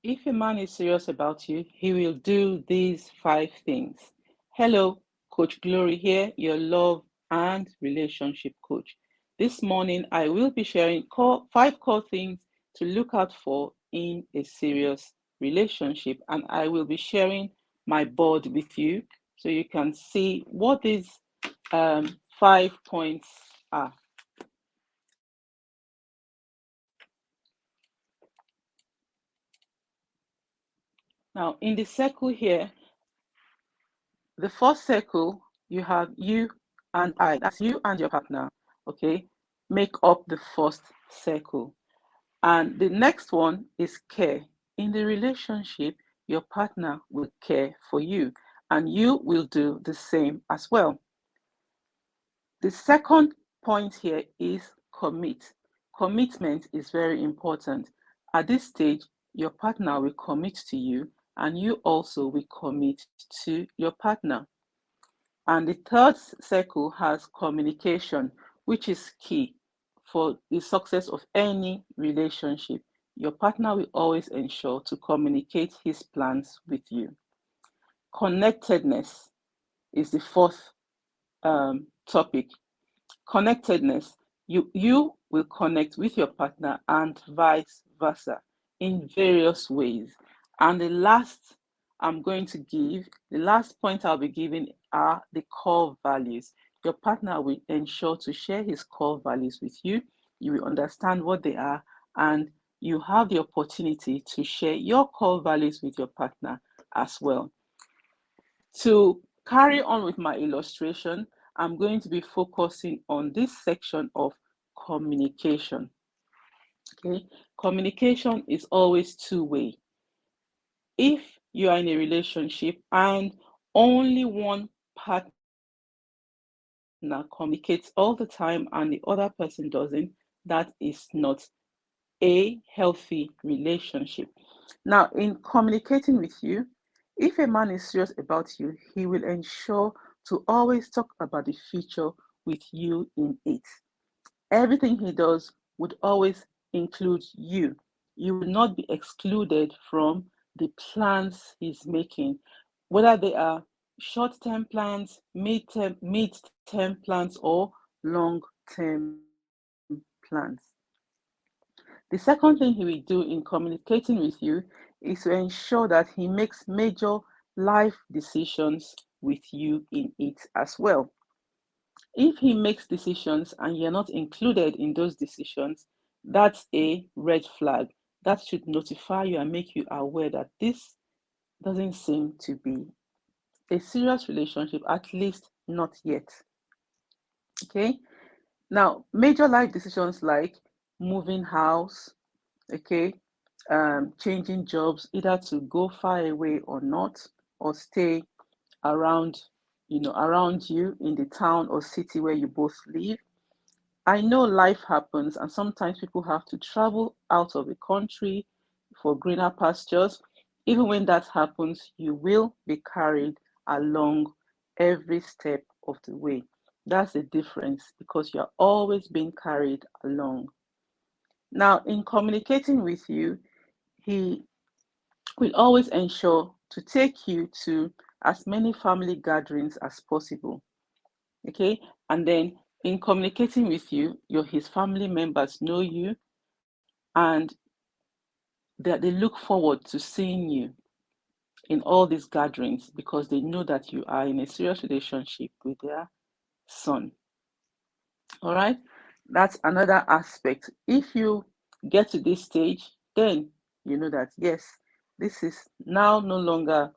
If a man is serious about you, he will do these 5 things. Hello, Coach Glory here, your love and relationship coach. This morning, I will be sharing 5 core things to look out for in a serious relationship, and I will be sharing my board with you so you can see what these 5 points are. Now, in the circle here, the first circle, you have you and I. That's you and your partner. Okay, make up the first circle. And the next one is care. In the relationship, your partner will care for you, and you will do the same as well. The second point here is commit. Commitment is very important. At this stage, your partner will commit to you, and you also will commit to your partner. And the third circle has communication, which is key for the success of any relationship. Your partner will always ensure to communicate his plans with you. Connectedness is the fourth topic. Connectedness, you will connect with your partner and vice versa in various ways. And the last point I'll be giving are the core values. Your partner will ensure to share his core values with you. You will understand what they are, and you have the opportunity to share your core values with your partner as well. To carry on with my illustration, I'm going to be focusing on this section of communication. Okay, communication is always two-way. If you are in a relationship and only one partner communicates all the time and the other person doesn't, that is not a healthy relationship. Now, in communicating with you, if a man is serious about you, he will ensure to always talk about the future with you in it. Everything he does would always include you. You will not be excluded from the plans he's making, whether they are short-term plans, mid-term plans, or long-term plans. The second thing he will do in communicating with you is to ensure that he makes major life decisions with you in it as well. If he makes decisions and you're not included in those decisions, that's a red flag. That should notify you and make you aware that this doesn't seem to be a serious relationship, at least not yet. Okay. Now, major life decisions like moving house, okay, changing jobs, either to go far away or not, or stay around, around you in the town or city where you both live. I know life happens, and sometimes people have to travel out of the country for greener pastures. Even when that happens, you will be carried along every step of the way. That's the difference, because you're always being carried along. Now, in communicating with you, he will always ensure to take you to as many family gatherings as possible. Okay, and then in communicating with you, his family members know you, and they look forward to seeing you in all these gatherings because they know that you are in a serious relationship with their son. All right, that's another aspect. If you get to this stage, then you know that yes, this is now no longer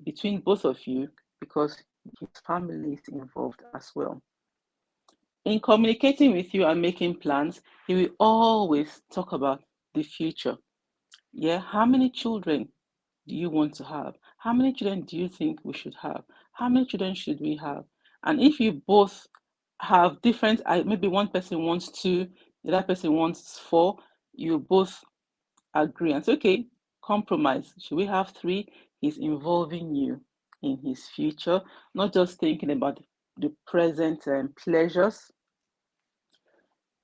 between both of you, because his family is involved as well. In communicating with you and making plans, he will always talk about the future. Yeah, how many children do you want to have? How many children do you think we should have? How many children should we have? And if you both have different, maybe one person wants 2, the other person wants 4, you both agree and say, okay, compromise. Should we have 3? He's involving you in his future, not just thinking about the present pleasures.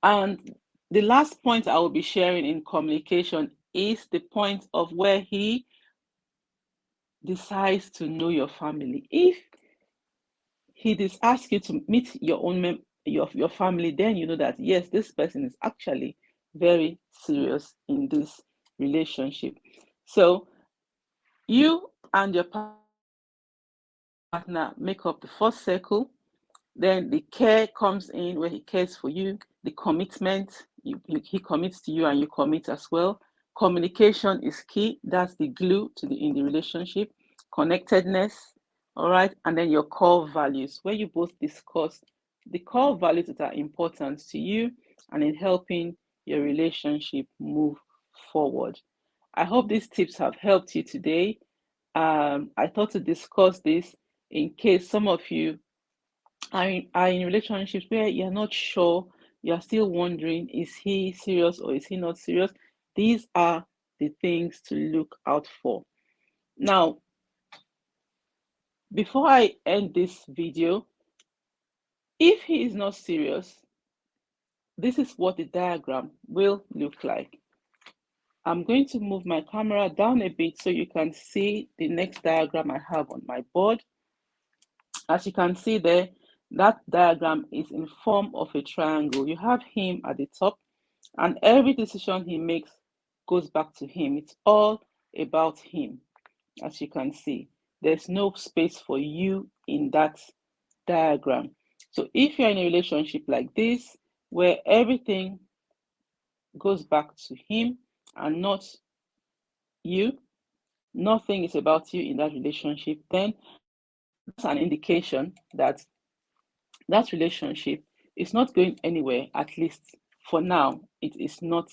And the last point I will be sharing in communication is the point of where he decides to know your family. If he asks you to meet your own your family, then you know that yes, this person is actually very serious in this relationship. So you and your partner make up the first circle. Then the care comes in where he cares for you, the commitment, he commits to you and you commit as well. Communication is key. That's the glue in the relationship. Connectedness, all right, and then your core values, where you both discuss the core values that are important to you and in helping your relationship move forward. I hope these tips have helped you today. I thought to discuss this in case some of you are in relationships where you're not sure, you're still wondering, is he serious or is he not serious? These are the things to look out for. Now, before I end this video, if he is not serious, this is what the diagram will look like. I'm going to move my camera down a bit so you can see the next diagram I have on my board. As you can see there, that diagram is in form of a triangle. You have him at the top, and every decision he makes goes back to him. It's all about him. As you can see, there's no space for you in that diagram. So if you're in a relationship like this, where everything goes back to him and not you, nothing is about you in that relationship, then that's an indication that that relationship is not going anywhere. At least for now, it is not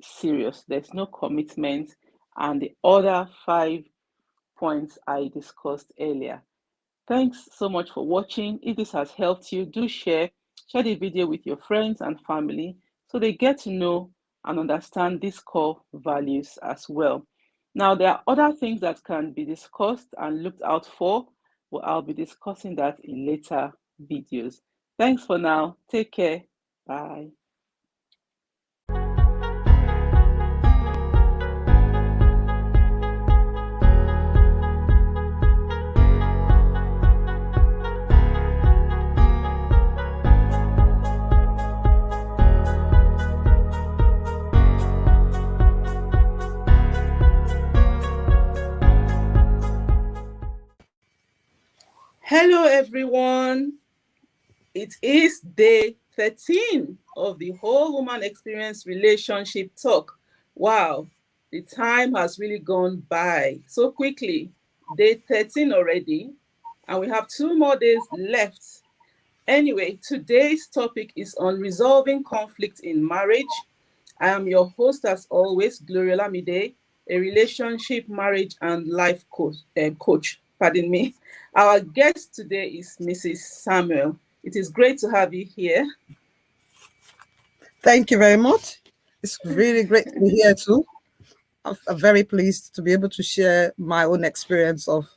serious. There's no commitment, and the other 5 points I discussed earlier. Thanks so much for watching. If this has helped you, do share the video with your friends and family so they get to know and understand these core values as well. Now, there are other things that can be discussed and looked out for, but I'll be discussing that in later videos. Thanks for now. Take care. Bye. Hello, everyone. It is day 13 of the Whole Woman Experience Relationship Talk. Wow, the time has really gone by so quickly. Day 13 already, and we have 2 more days left. Anyway, today's topic is on resolving conflict in marriage. I am your host, as always, Gloria Lamide, a relationship, marriage, and life coach. Pardon me. Our guest today is Mrs. Samuel. It is great to have you here. Thank you very much. It's really great to be here too. I'm very pleased to be able to share my own experience of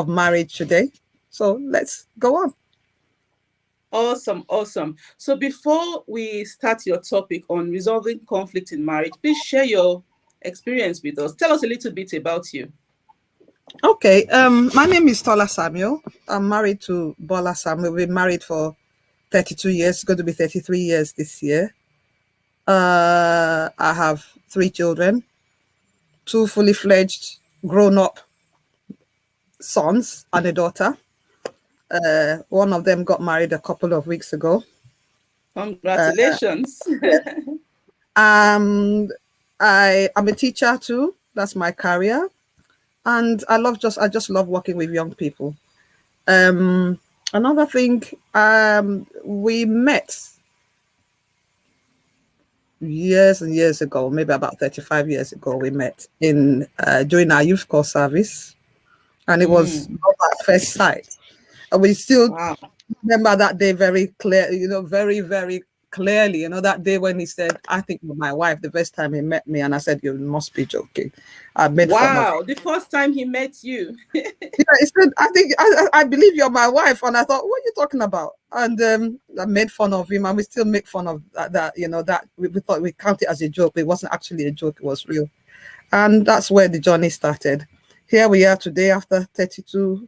marriage today. So let's go on. Awesome. So before we start your topic on resolving conflict in marriage, please share your experience with us. Tell us a little bit about you. Okay. My name is Tola Samuel. I'm married to Bola Samuel. We've been married for 32 years. It's going to be 33 years this year. I have 3 children, 2 fully fledged grown-up sons and a daughter. One of them got married a couple of weeks ago. Congratulations. I am a teacher too. That's my career. And I just love working with young people. Another thing, we met years and years ago, maybe about 35 years ago. We met in during our youth corps service, and it was love at first sight. And we still remember that day very clear, very, very clearly. That day when he said, "I think you're my wife," the first time he met me, and I said, "You must be joking." I made fun of him. The first time he met you. Yeah, he said, I believe you're my wife. And I thought, what are you talking about? And I made fun of him, and we still make fun of that, that we thought we count it as a joke, but it wasn't actually a joke, it was real. And that's where the journey started. Here we are today after 32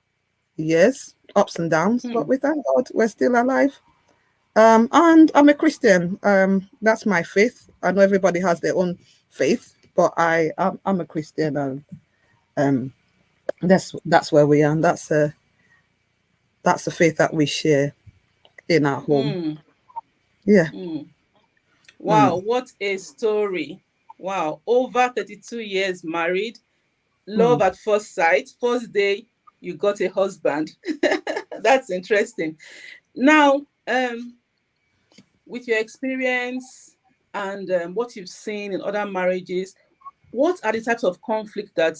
years, ups and downs, but we thank God we're still alive. And I'm a Christian. That's my faith. I know everybody has their own faith, but I'm a Christian, and that's where we are. And that's the faith that we share in our home. Mm. Yeah. Wow, what a story. Wow, over 32 years married, love at first sight, first day you got a husband. That's interesting. Now, with your experience and what you've seen in other marriages, what are the types of conflict that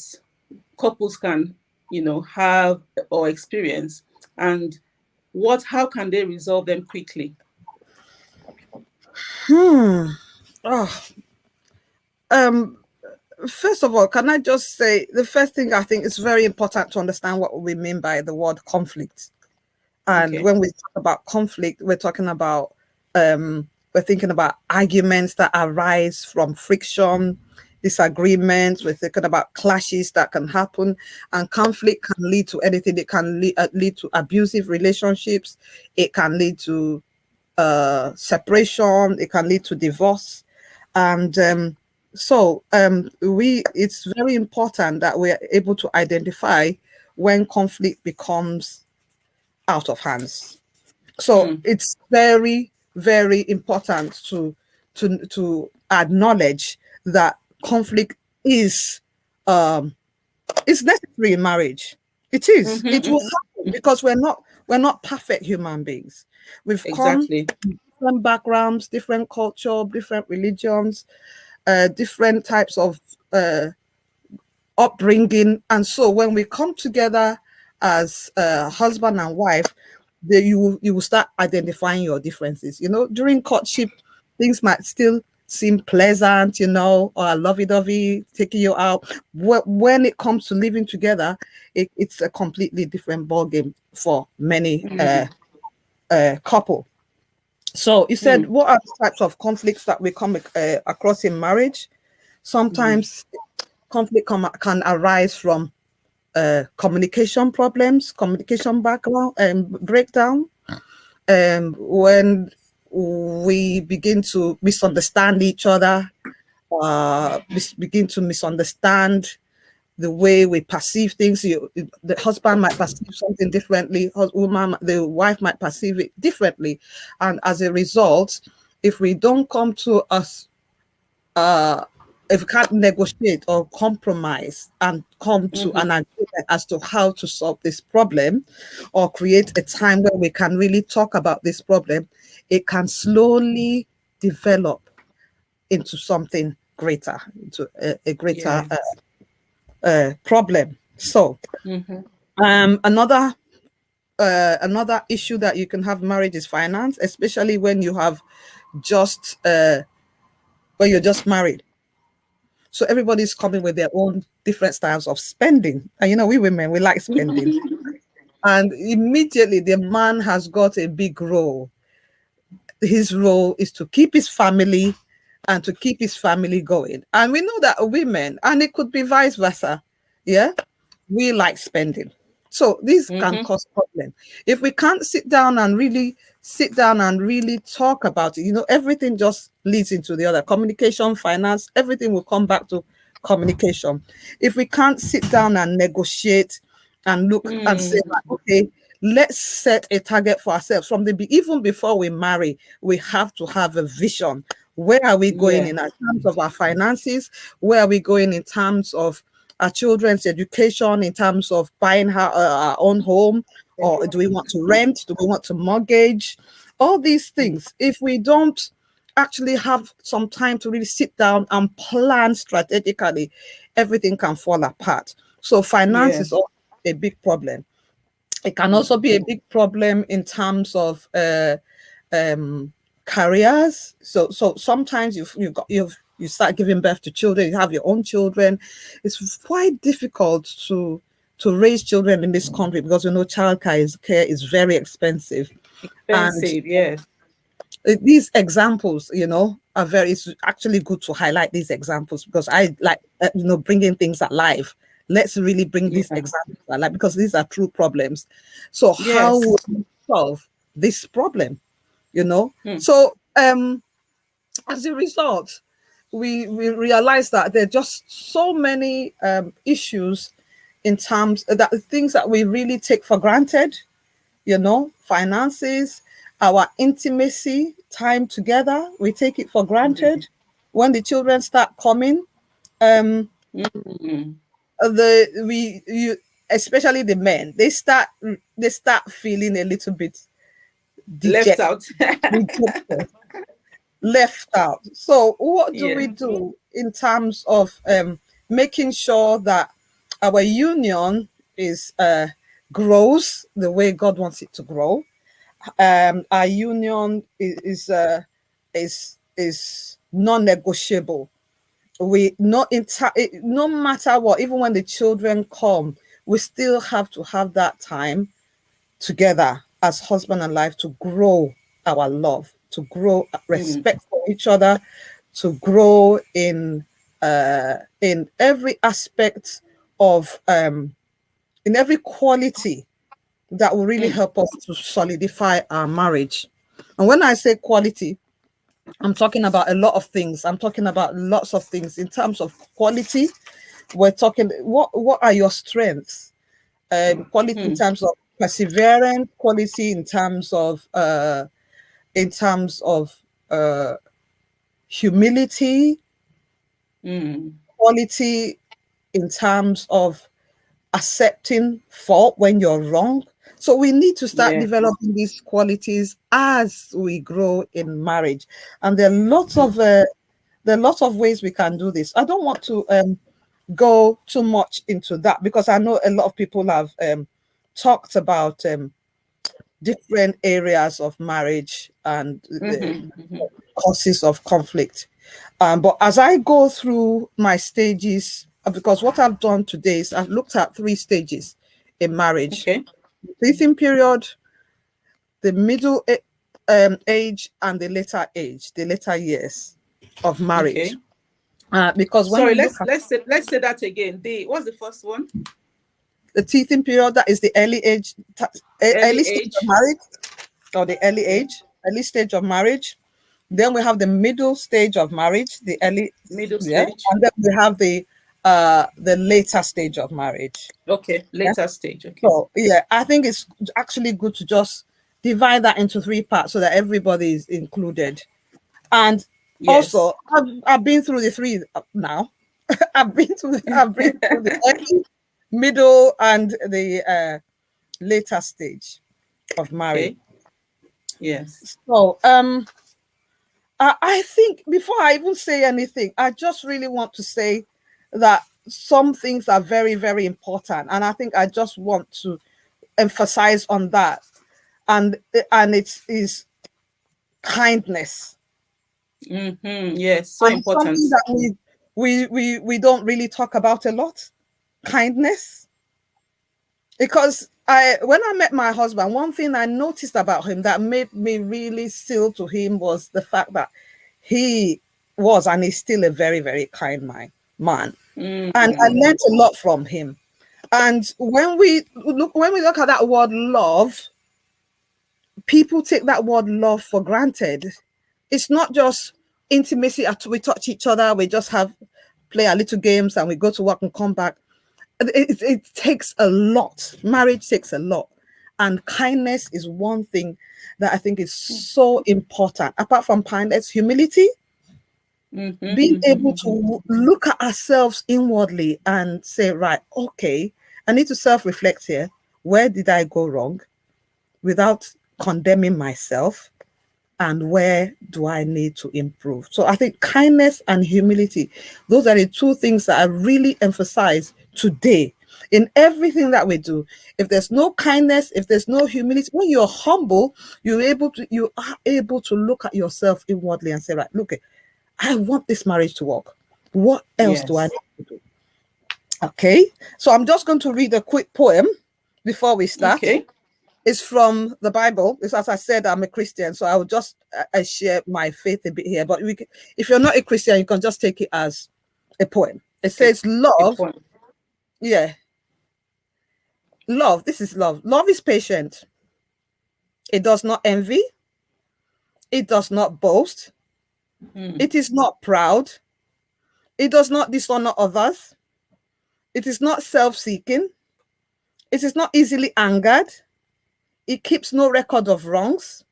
couples can, have or experience, and how can they resolve them quickly? Oh, um, first of all, can I just say the first thing, I think it's very important to understand what we mean by the word conflict. And Okay. when we talk about conflict, we're talking about we're thinking about arguments that arise from friction, disagreements. We're thinking about clashes that can happen, and conflict can lead to anything. It can lead to abusive relationships. It can lead to separation. It can lead to divorce, and it's very important that we are able to identify when conflict becomes out of hands. So it's very, very important to acknowledge that conflict is necessary in marriage. It is. It will happen because we're not perfect human beings. We've come Exactly. from different backgrounds, different culture, different religions, different types of upbringing, and so when we come together as husband and wife, you will start identifying your differences. During courtship, things might still seem pleasant, or lovey-dovey, taking you out. When it comes to living together, it's a completely different ballgame for many couple. So you said, what are the types of conflicts that we come across in marriage? Sometimes conflict can arise from communication problems, communication background and breakdown, when we begin to misunderstand each other, begin to misunderstand the way we perceive things. The husband might perceive something differently, the wife might perceive it differently, and as a result, if we don't come to us, if we can't negotiate or compromise and come to an agreement as to how to solve this problem, or create a time where we can really talk about this problem, it can slowly develop into something greater, into a greater Yes. problem. So Mm-hmm. another issue that you can have in marriage is finance, especially when you have just when you're just married. So everybody's coming with their own different styles of spending. And we women, we like spending. And immediately the man has got a big role. His role is to keep his family and to keep his family going. And we know that women, and it could be vice versa, yeah, we like spending. So these can cause problem. If we can't sit down and really talk about it, everything just leads into the other. Communication, finance, everything will come back to communication. If we can't sit down and negotiate and look and say, okay, let's set a target for ourselves from even before we marry, we have to have a vision. Where are we going Yeah. in terms of our finances? Where are we going in terms of our children's education, in terms of buying our own home, or do we want to rent? Do we want to mortgage? All these things, if we don't actually have some time to really sit down and plan strategically, everything can fall apart. So finance Yeah. is also a big problem. It can also be a big problem in terms of um, careers. So sometimes you start giving birth to children. You have your own children. It's quite difficult to raise children in this country because childcare care is very expensive, and Expensive. Yes. these examples, are very, it's actually good to highlight these examples, because I like, bringing things alive. Let's really bring these Yeah. examples alive, because these are true problems. So how Yes. would we solve this problem? Hmm. So as a result, we realize that there are just so many issues in terms that things that we really take for granted, finances, our intimacy, time together, we take it for granted. When the children start coming, um, Mm. especially the men, they start feeling a little bit Left dejected, out. left out. So what do Yeah. we do in terms of making sure that our union is grows the way God wants it to grow? Our union is non-negotiable. We no matter what, even when the children come, we still have to have that time together as husband and wife to grow our love, to grow Mm. respect for each other, to grow in every aspect of in every quality that will really Mm. help us to solidify our marriage. And when I say quality, I'm talking about a lot of things. I'm talking about lots of things in terms of quality. We're talking what are your strengths? Quality in Mm. terms of perseverance, quality in terms of uh, humility, Mm. quality in terms of accepting fault when you're wrong. So we need to start Yeah. developing these qualities as we grow in marriage, and there are lots of ways we can do this. I don't want to go too much into that, because I know a lot of people have talked about different areas of marriage and the Mm-hmm. Mm-hmm. causes of conflict. But as I go through my stages, because what I've done today is I've looked at 3 stages in marriage: Okay. dating period, the middle age, and the later age, the later years of marriage. Okay. Because when Sorry, we look let's at let's say that again. The what's the first one? the teething period, that is the Early early stage of age. marriage, or the Okay. early stage of marriage. Then we have the middle stage of marriage, the early, Middle yeah, stage. and then we have the later stage of marriage. Okay. Yeah. Later stage. Okay. So yeah, I think it's actually good to just divide that into 3 parts so that everybody is included. And Yes. also, I've been through the three now. I've been through the early, middle, and the later stage of marriage. Okay. Yes. So I think before I even say anything, I just really want to say that some things are very, very important, and I think I just want to emphasize on that, and it is kindness, Mm-hmm. Yes. So and it's important. something that we don't really talk about a lot. Kindness, because I when I met my husband, one thing I noticed about him that made me really still to him was the fact that he was and is still a very, very kind man. And I Mm-hmm. learned a lot from him. And when we look at that word love, people take that word love for granted. It's not just intimacy after we touch each other, we just have play our little games and we go to work and come back. It takes a lot. Marriage takes a lot. And kindness is one thing that I think is so important. Apart from kindness, humility, Mm-hmm. being able Mm-hmm. to look at ourselves inwardly and say, right, okay, I need to self reflect here. Where did I go wrong without condemning myself? And where do I need to improve? So I think kindness and humility, those are the 2 things that I really emphasize today in everything that we do. If there's no kindness, if there's no humility, when you're humble, you are able to look at yourself inwardly and say, right, look, I want this marriage to work. What else do I Yes. need to do? Okay. So I'm just going to read a quick poem before we start. Okay. It's from the Bible. It's, as I said, I'm a Christian, so I will just I share my faith a bit here. But if you're not a Christian, you can just take it as a poem. It says, A "Love, point. yeah, love. This is love. Love is patient. It does not envy. It does not boast. It is not proud. It does not dishonor others. It is not self-seeking. It is not easily angered. It keeps no record of wrongs.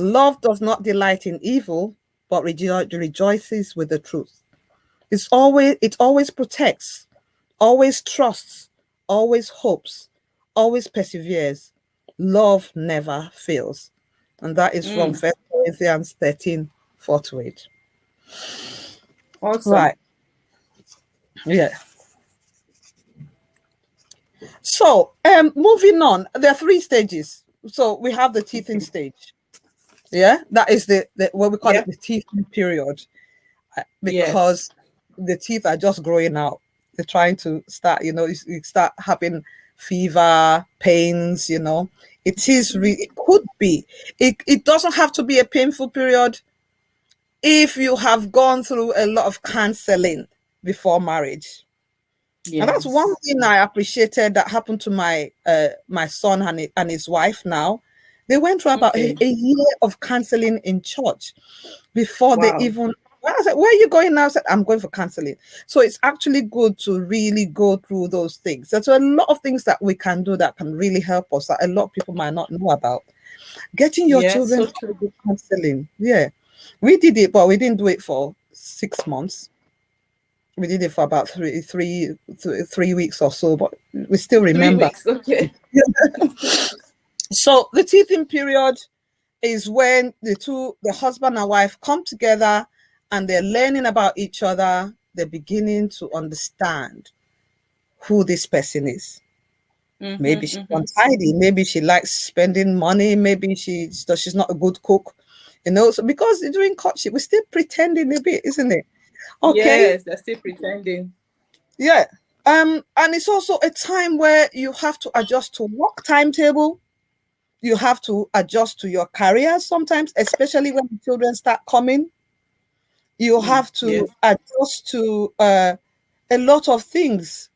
Love does not delight in evil, but rejoices with the truth. It always protects, always trusts, always hopes, always perseveres. Love never fails." And that is from 1 Corinthians 13:4-8. Awesome. Right. Yeah. So, moving on, there are 3 stages. So we have the teething stage. Yeah, that is the what we call it, the teething period, because the teeth are just growing out. They're trying to start, you start having fever, pains, It is it could be. It doesn't have to be a painful period if you have gone through a lot of counseling before marriage. And that's one thing I appreciated that happened to my my son and his wife now. They went through about a year of counseling in church before they even. Well, I said, "Where are you going now?" I said, "I'm going for counseling." So it's actually good to really go through those things. There's a lot of things that we can do that can really help us that a lot of people might not know about. Getting your children to counseling. Yeah. We did it, but we didn't do it for 6 months. We did it for about three weeks or so, but we still remember. 3 weeks, okay. So the teething period is when the husband and wife come together and they're learning about each other. They're beginning to understand who this person is. Maybe she's untidy. Maybe she likes spending money. Maybe she's not a good cook. So because during courtship, we're still pretending a bit, isn't it? Okay. Yes, they're still pretending. Yeah. And it's also a time where you have to adjust to work timetable. You have to adjust to your career sometimes, especially when the children start coming. You have to adjust to a lot of things,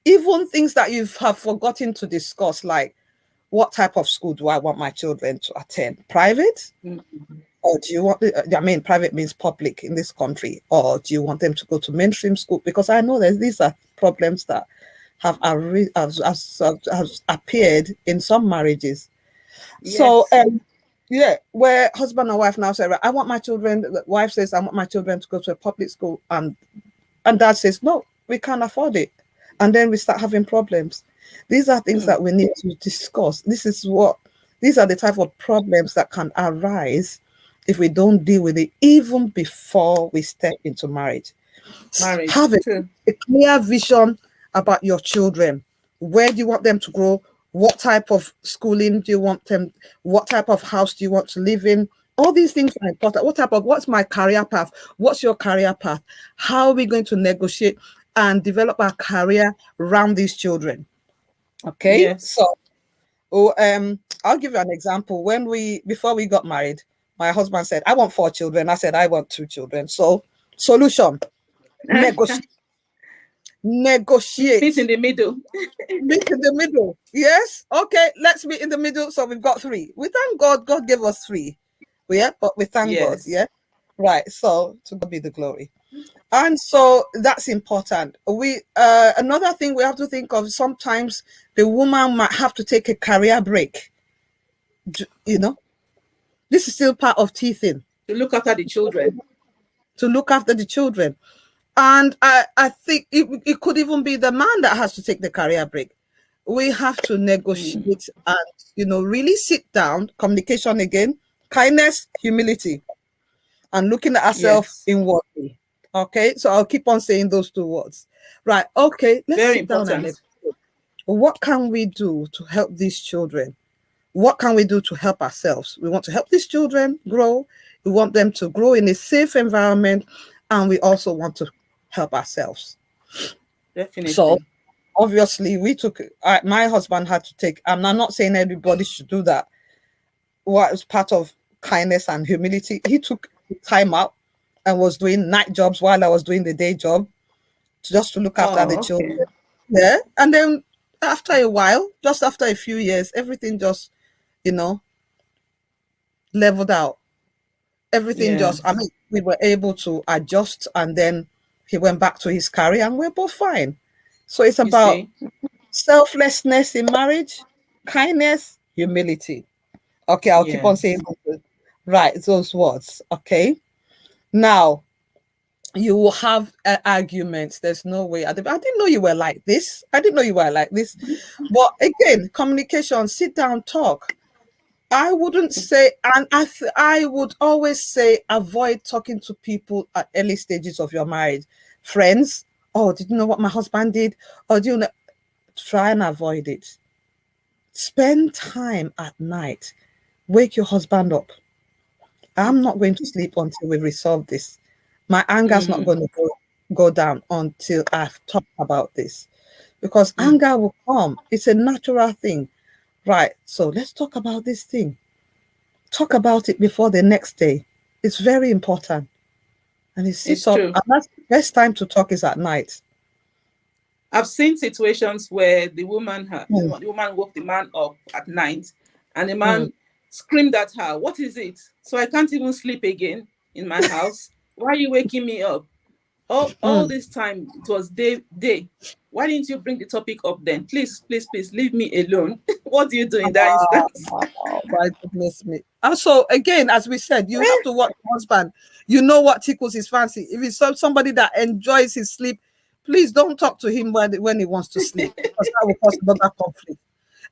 even things that you have forgotten to discuss, like what type of school do I want my children to attend? Private? Or do you want, private means public in this country, or do you want them to go to mainstream school? Because I know that these are problems that have appeared in some marriages. So, where husband and wife now say, "I want my children," the wife says, "I want my children to go to a public school," and dad says, "No, we can't afford it." And then we start having problems. These are things that we need to discuss. These are the type of problems that can arise if we don't deal with it even before we step into marriage. Have a clear vision about your children. Where do you want them to grow? What type of schooling do you want them? What type of house do you want to live in? All these things are important. What's my career path? What's your career path? How are we going to negotiate and develop our career around these children? Okay. So, I'll give you an example. Before we got married, my husband said, "I want 4 children." I said, "I want 2 children." So, solution, negotiate. Meet in the middle. Meet in the middle. Yes. Okay. Let's meet in the middle. So we've got 3. We thank God. God gave us 3. Yeah. But we thank God. Yeah. Right. So to God be the glory. And so that's important. Another thing we have to think of, sometimes the woman might have to take a career break. This is still part of teething. To look after the children. And I think it could even be the man that has to take the career break. We have to negotiate and, really sit down, communication again, kindness, humility, and looking at ourselves inwardly. Okay, so I'll keep on saying those 2 words. Right, okay, let's sit down and what can we do to help these children? What can we do to help ourselves? We want to help these children grow. We want them to grow in a safe environment, and we also want to help ourselves. Definitely. So obviously we took, my husband had to take, I'm not saying everybody should do that. What was part of kindness and humility, he took time out and was doing night jobs while I was doing the day job, just to look after the Oh, children. okay. Yeah. And then after a while, just after a few years, everything just, you know, leveled out. Everything Yeah. just, I mean, we were able to adjust, and then he went back to his career and we're both fine. So it's You about see? selflessness in marriage, kindness, humility. Okay, I'll keep on saying Yes. right those words. Okay. Now, you will have arguments. There's no way. I didn't know you were like this. I didn't know you were like this. But again, communication, sit down, talk. I wouldn't say, and I would always say, avoid talking to people at early stages of your marriage. Friends, oh, did you know what my husband did? Or do you know? Try and avoid it. Spend time at night. Wake your husband up. I'm not going to sleep until we resolve this. My anger's not Mm, going to go down until I've talked about this. Because mm. anger will come. It's a natural thing. Right. So let's talk about this thing. Talk about it before the next day. It's very important. And you sit It's up, true. and that's the best time to talk is at night. I've seen situations where the woman Mm, the woman woke the man up at night, and the mm, man screamed at her, "What is it? So I can't even sleep again in my house. Why are you waking me up? All mm. this time it was day. Why didn't you bring the topic up then? Please, leave me alone." What do you do in that instance? Oh, my goodness me. And so again, as we said, you have to watch your husband. You know what tickles his fancy. If it's somebody that enjoys his sleep, please don't talk to him when he wants to sleep, because that will cause another conflict.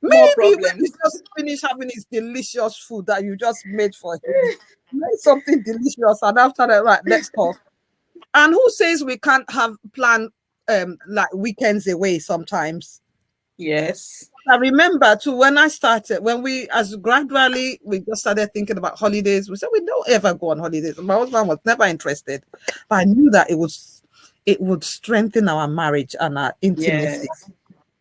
More Maybe when problems. he just finished having his delicious food that you just made for him, make something delicious, and after that, right, let's talk. And who says we can't have planned like weekends away sometimes? Yes. I remember too when I started, when we as gradually we just started thinking about holidays. We said we don't ever go on holidays. My husband was never interested, but I knew that it would strengthen our marriage and our intimacy. Yes.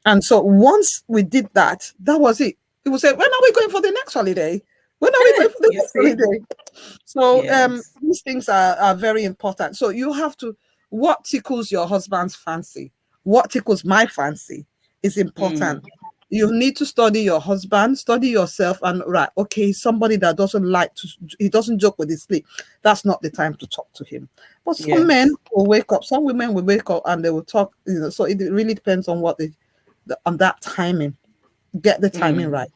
And so once we did that, that was it. It would say, when are we going for the next holiday? When are we going for the You next see? holiday? So Yes. these things are very important. So you have to, what tickles your husband's fancy? What tickles my fancy is Mm, important. You need to study your husband, study yourself, and right, okay, somebody that doesn't like to, he doesn't joke with his sleep. That's not the time to talk to him. But some men yes. will wake up, some women will wake up and they will talk, so it really depends on what on that timing. Get the timing Mm, right.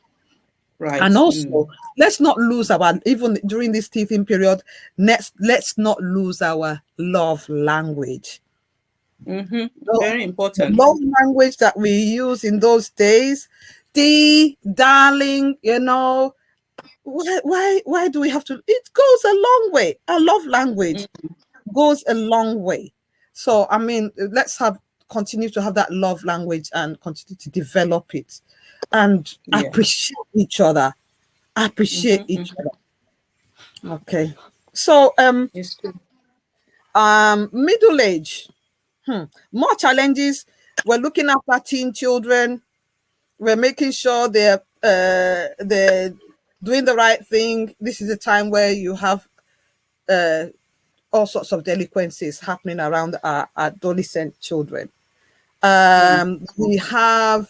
right. And Mm. also, let's not lose our, even during this teething period, let's not lose our love language. Mm-hmm. The, Very the important. love language that we use in those days, the darling, why do we have to? It goes a long way. Our love language Mm, goes a long way. So I mean, let's have continue to have that love language and continue to develop it and yeah. appreciate each other. Appreciate Mm-hmm, each mm-hmm. other. Okay. So It's true. middle age. More challenges. We're looking after teen children. We're making sure they're doing the right thing. This is a time where you have uh all sorts of delinquencies happening around our adolescent children. Mm, We have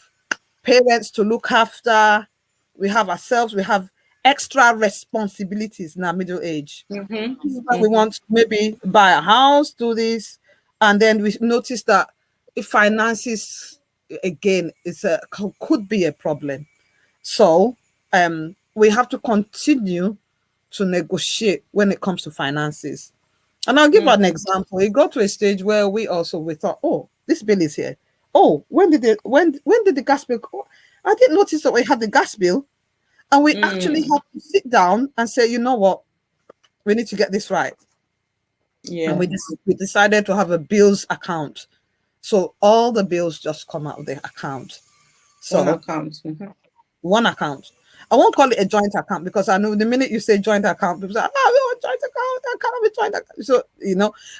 parents to look after. We have ourselves. We have extra responsibilities in our middle age. mm-hmm, We mm-hmm. want to maybe buy a house, do this, and then we notice that if finances again could be a problem. So we have to continue to negotiate when it comes to finances. And I'll give an Mm-hmm. example. It got to a stage where we thought, oh, this bill is here. Oh, when did the gas bill go? I didn't notice that we had the gas bill. And we actually Mm, had to sit down and say, you know what, we need to get this right. And yeah. we decided to have a bills account. So all the bills just come out of the account. One So account. Mm-hmm. one account. I won't call it a joint account because I know the minute you say joint account, people say, "Oh, we want joint account. I can't have a joint account." So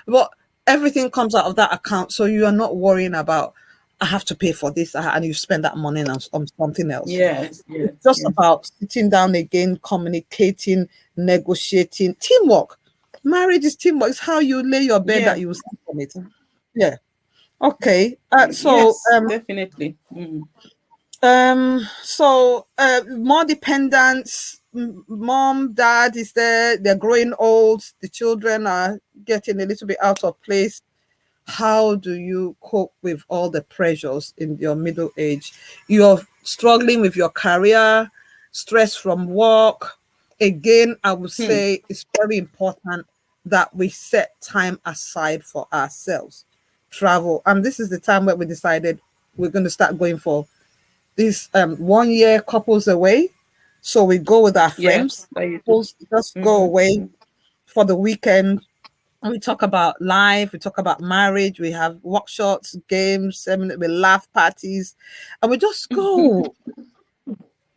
but everything comes out of that account, so you are not worrying about. I have to pay for this, and you spend that money on something else. Yes, It's yes, just yes. about sitting down again, communicating, negotiating, teamwork. Marriage is teamwork. It's how you lay your bed Yeah. that you sleep on it. Yeah. Okay. Yes, definitely. More dependence. Mom, dad is there. They're growing old. The children are getting a little bit out of place. How do you cope with all the pressures in your middle age? You're struggling with your career, stress from work. Again, I would Hmm. say it's very important that we set time aside for ourselves. Travel. And this is the time where we decided we're going to start going for these 1 year couples away. So we go with our friends, Yes, that you do. couples just go away Mm-hmm. for the weekend. We talk about life, we talk about marriage, we have workshops, games, we laugh parties, and we just go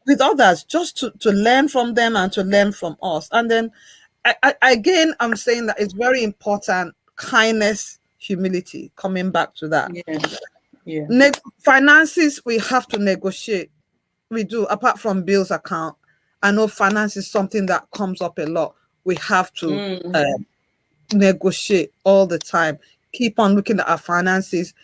with others just to learn from them and to learn from us. And then again, I'm saying that it's very important kindness, humility, coming back to that. Yeah, yeah. Finances, we have to negotiate. We do, apart from bills account. I know finance is something that comes up a lot. We have to Mm. negotiate all the time. Keep on looking at our finances.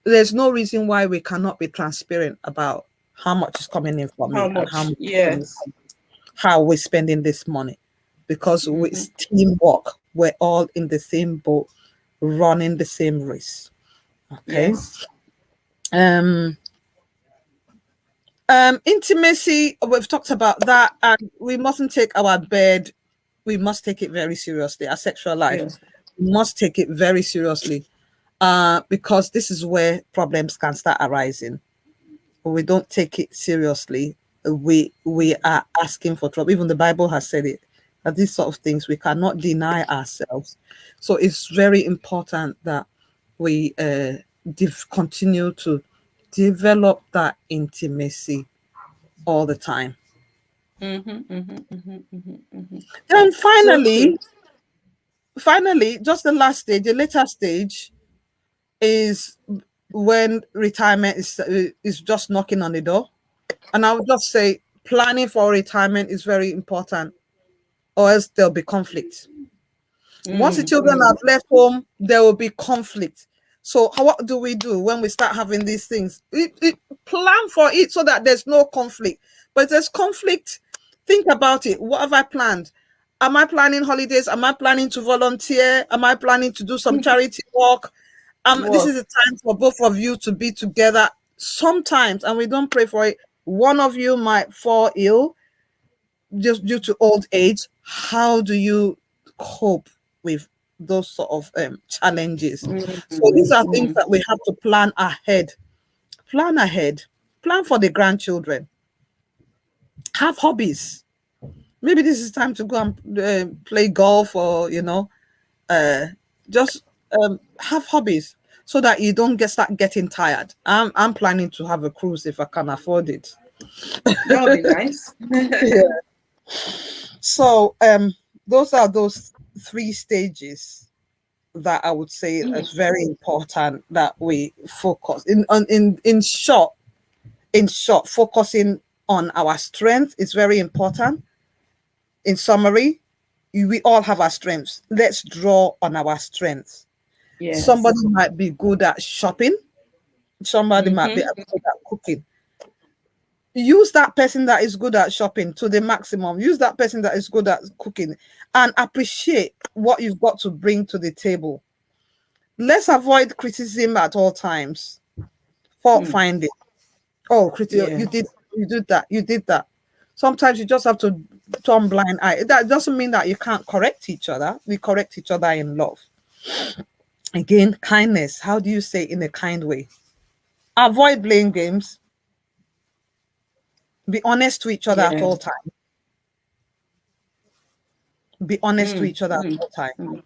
There's no reason why we cannot be transparent about how much is coming in for How me and much? Yes. how we're spending this money, because Mm-hmm. it's teamwork. We're all in the same boat, running the same race. Okay. Yes. Um, Intimacy, we've talked about that, and we mustn't take our bed, we must take it very seriously. Our sexual life, Yes. we must take it very seriously, because this is where problems can start arising. When we don't take it seriously, we are asking for trouble. Even the Bible has said it, that these sort of things we cannot deny ourselves. So it's very important that we continue to develop that intimacy all the time. Mm-hmm, mm-hmm, mm-hmm, mm-hmm, mm-hmm. Then So true. finally, just the last stage, the later stage is when retirement is just knocking on the door. And I would just say planning for retirement is very important, or else there'll be conflict. Once the Mm, children mm. have left home, there will be conflict. So what do we do when we start having these things? Plan for it so that there's no conflict. But if there's conflict, think about it. What have I planned? Am I planning holidays? Am I planning to volunteer? Am I planning to do some charity work? This is Work. a time for both of you to be together. Sometimes, and we don't pray for it, one of you might fall ill just due to old age. How do you cope with those sort of challenges? So Mm, these are things mm. that we have to plan ahead, plan for the grandchildren, have hobbies. Maybe this is time to go and play golf, or uh, just have hobbies so that you don't start getting tired. I'm planning to have a cruise if I can afford it. That would be nice. Yeah. So those are those three stages that I would say Mm. is very important that we focus in short, focusing on our strength is very important. In summary, we all have our strengths. Let's draw on our strengths. Yes. Somebody might be good at shopping, somebody might be Mm-hmm. good at cooking. Use that person that is good at shopping to the maximum. Use that person that is good at cooking, and appreciate what you've got to bring to the table. Let's avoid criticism at all times. Fault Mm. finding. Oh, Yeah. you did that. Sometimes you just have to turn blind eye. That doesn't mean that you can't correct each other. We correct each other in love. Again, kindness. How do you say in a kind way? Avoid blame games. Be honest to each other at Yeah. all times. Be honest to Mm. each other at Mm. all times. Mm.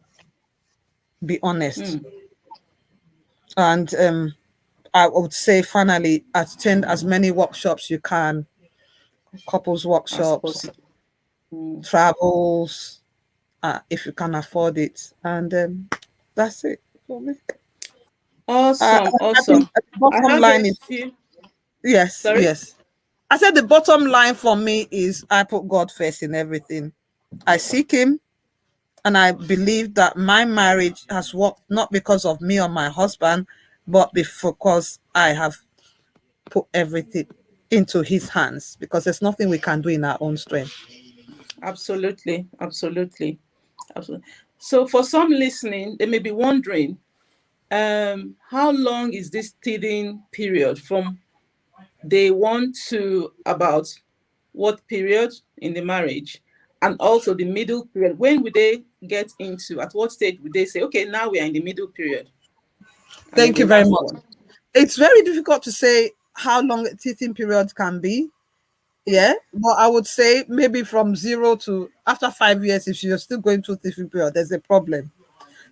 Be honest. Mm. And I would say finally, attend as many workshops you can, couples As workshops, possible. Mm. travels, if you can afford it. And that's it for me. Awesome, I think awesome. the I bottom have a line is few. yes, Sorry. yes. I said the bottom line for me is I put God first in everything. I seek Him, and I believe that my marriage has worked not because of me or my husband, but because I have put everything into His hands. Because there's nothing we can do in our own strength. Absolutely, absolutely, absolutely. So, for some listening, they may be wondering, how long is this teething period from day one to about what period in the marriage, and also the middle period? When would they get into? At what stage would they say, "Okay, now we are in the middle period," and then Thank the you very last much. one? It's very difficult to say how long a teething period can be. Yeah, but I would say maybe from 0 to after 5 years, if you're still going through teething period, there's a problem.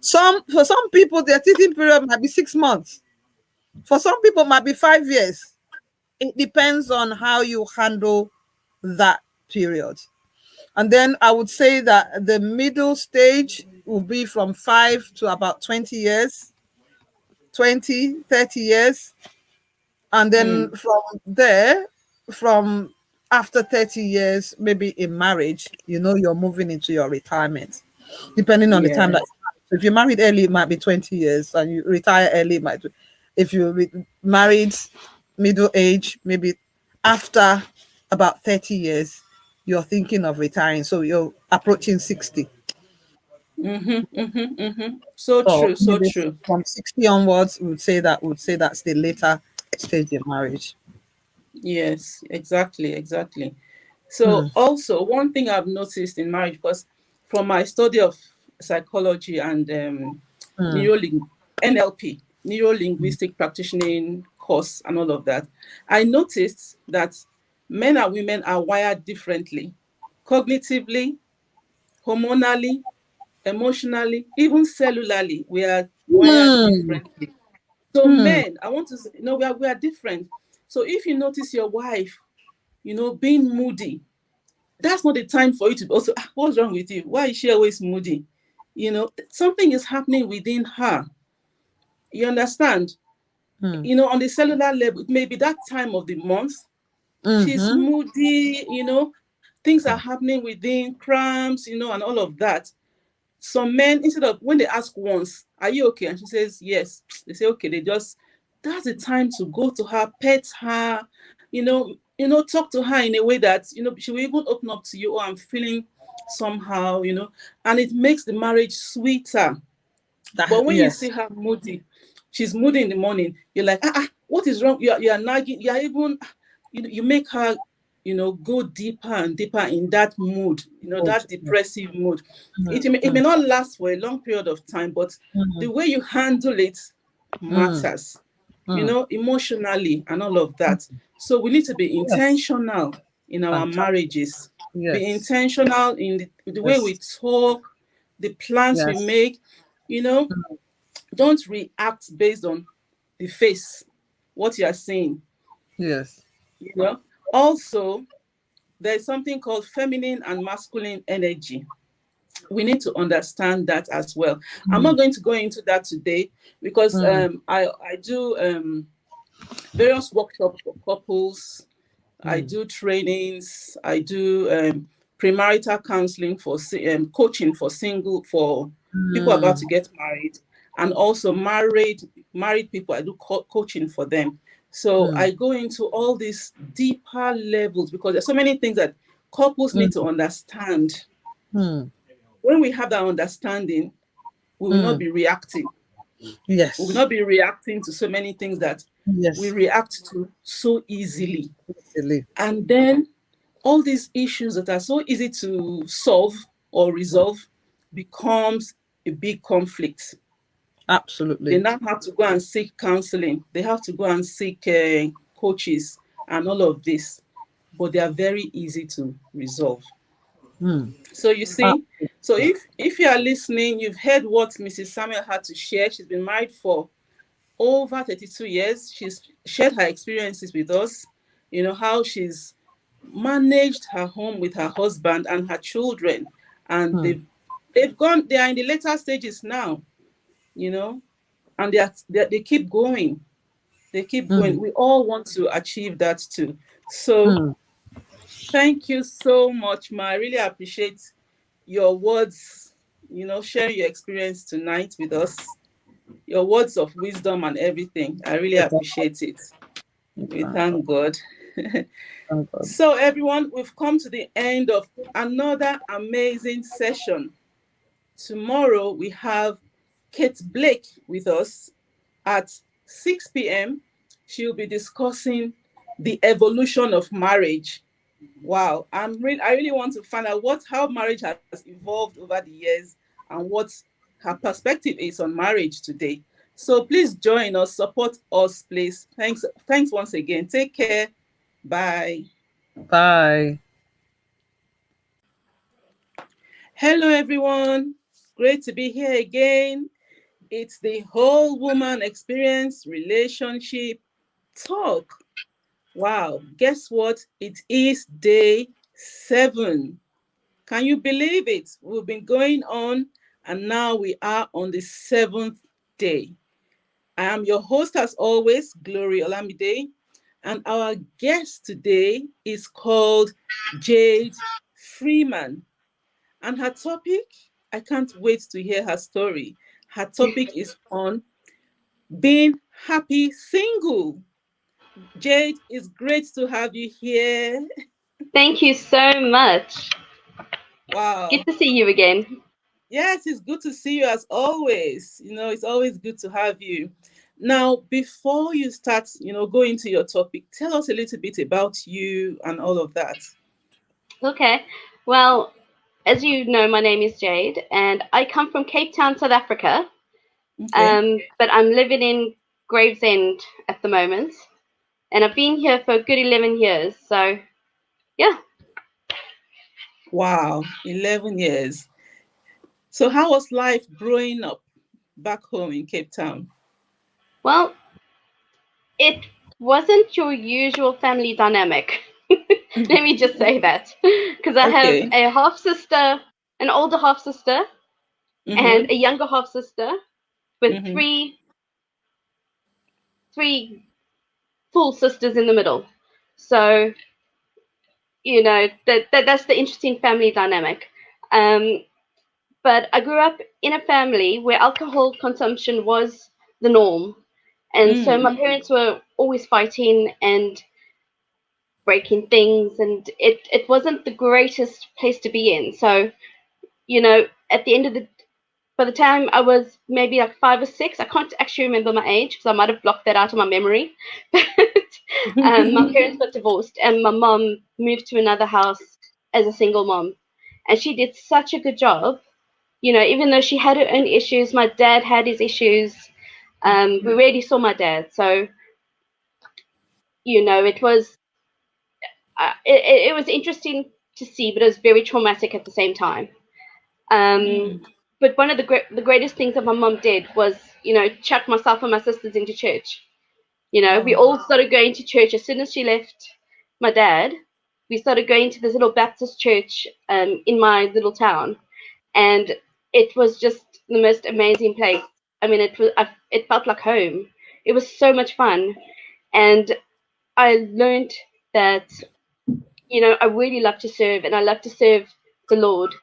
For some people, their teething period might be 6 months. For some people, it might be 5 years. It depends on how you handle that period. And then I would say that the middle stage will be from 5 to about 20 years, 20, 30 years. And then Mm, from there, from after 30 years, maybe in marriage, you're moving into your retirement, depending on the time that yes. so if you're married early, it might be 20 years, and you retire early, it might be, if you married middle age, maybe after about 30 years, you're thinking of retiring. So you're approaching 60. Mm-hmm, mm-hmm, mm-hmm. So So true, so maybe true. from 60 onwards, we would say that's the later stage in marriage. Yes, exactly, exactly. Hmm. So also one thing I've noticed in marriage, because from my study of psychology and Hmm. neuroling NLP, neuro linguistic practicing course and all of that, I noticed that men and women are wired differently, cognitively, hormonally, emotionally, even cellularly. We are wired Hmm. differently. So Hmm. men, I want to say, we are different. So if you notice your wife, being moody, that's not the time for you to also, what's wrong with you? Why is she always moody? Something is happening within her. You understand? Hmm. On the cellular level, it may be that time of the month. She's Mm-hmm. moody, things are happening within cramps, and all of that. Some men, instead of when they ask once, "Are you okay?" and she says yes, they say okay. That's the time to go to her, pet her, talk to her in a way that she will even open up to you. Oh, I'm feeling somehow, and it makes the marriage sweeter. But when you see Yes. her moody, she's moody in the morning, you're like, what is wrong? You are nagging, you are even, you make her, go deeper and deeper in that mood, Good. that depressive mood. It may Mm, not last for a long period of time, but the mm, way you handle it mm, matters, mm. emotionally and all of that. So we need to be Yes. intentional in our Fantastic. marriages, be Yes. intentional in the way Yes. we talk, the plans we Yes. make, you know don't react based on the face, what you are saying. Yes. Also, there's something called feminine and masculine energy. We need to understand that as well. I'm Mm, not going to go into that today because mm, I do various workshops for couples. I mm, do trainings. I do premarital counseling coaching for people about mm, to get married, and also married people. I do coaching for them. So mm, I go into all these deeper levels because there's so many things that couples need to mm, understand. mm, When we have that understanding, we will not mm. be reacting. We will Yes. not be reacting to so many things that we Yes. react to so easily. Easily. And then all these issues that are so easy to solve or resolve becomes a big conflict. They Absolutely. now have to go and seek counseling. They have to go and seek coaches and all of this, but they are very easy to resolve. Mm. So you Ah, see, so if you are listening, you've heard what Mrs. Samuel had to share. She's been married for over 32 years. She's shared her experiences with us, how she's managed her home with her husband and her children. And mm, they are in the later stages now, you know. and they keep going. They keep going. Mm. We all want to achieve that too. So Mm. thank you so much, Ma. I really appreciate your words, sharing your experience tonight with us, your words of wisdom and everything. I really Yes, appreciate it. We thank God. thank God. Thank God. So, everyone, we've come to the end of another amazing session. Tomorrow, we have Kate Blake with us at 6 p.m. She'll be discussing the evolution of marriage. Wow, I really want to find out how marriage has evolved over the years and what her perspective is on marriage today. So please join us, support us, please. Thanks once again. Take care. Bye. Bye. Hello, everyone. Great to be here again. It's the Whole Woman Experience Relationship Talk. Wow, guess what? It is day 7. Can you believe it? We've been going on and now we are on the 7th day. I am your host as always, Glory Olamide, and our guest today is called Jade Freeman. And her topic, I can't wait to hear her story. Her topic is on being happy single. Jade, it's great to have you here. Thank you so much. Good Wow. to see you again. Yes, it's good to see you as always. It's always good to have you. Now, before you start, go into your topic, tell us a little bit about you and all of that. Okay. Well, as you know, my name is Jade, and I come from Cape Town, South Africa. Okay. But I'm living in Gravesend at the moment, and I've been here for a good 11 years. So, yeah. Wow, 11 years. So how was life growing up back home in Cape Town? Well, it wasn't your usual family dynamic. Let me just say that, because I have Okay. a half sister, an older half sister, and Mm-hmm. a younger half sister with Mm-hmm. three full sisters in the middle. So, that's the interesting family dynamic. Um, but I grew up in a family where alcohol consumption was the norm. And so my Mm. parents were always fighting and breaking things, and it wasn't the greatest place to be in. So, at the end of the by the time I was maybe like 5 or 6, I can't actually remember my age because I might have blocked that out of my memory. But my parents got divorced, and my mom moved to another house as a single mom. And she did such a good job. Even though she had her own issues, my dad had his issues. We rarely saw my dad. So, it was it was interesting to see, but it was very traumatic at the same time. Um, Mm. but one of the greatest things that my mom did was, chuck myself and my sisters into church. We Oh. all started going to church as soon as she left my dad. We started going to this little Baptist church in my little town, and it was just the most amazing place. I mean, it felt like home. It was so much fun, and I learned that I really love to serve, and I love to serve the Lord.